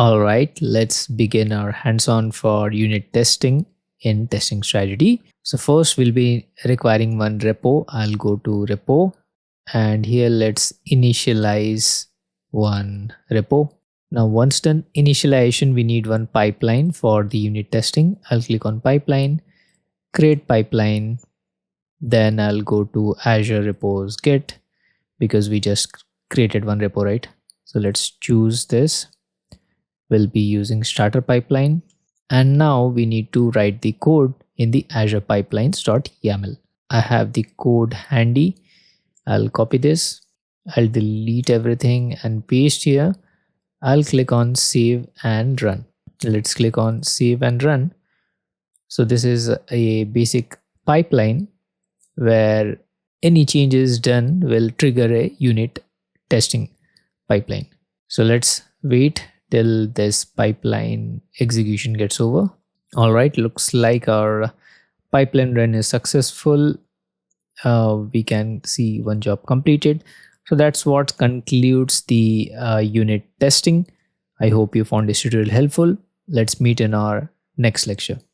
All right, let's begin our hands-on for unit testing in testing strategy. So first we'll be requiring one repo. I'll go to repo and here let's initialize one repo. Now once done initialization, we need one pipeline for the unit testing. I'll click on pipeline, create pipeline. Then I'll go to Azure repos git because we just created one repo, right? So let's choose this. We'll be using starter pipeline. And now we need to write the code in the Azure pipelines.yaml. I have the code handy. I'll copy this. I'll delete everything and paste here. I'll click on save and run. Let's click on save and run. So this is a basic pipeline where any changes done will trigger a unit testing pipeline. So let's wait till this pipeline execution gets over. All right, looks like our pipeline run is successful. We can see one job completed. So that's what concludes the unit testing. I hope you found this tutorial helpful. Let's meet in our next lecture.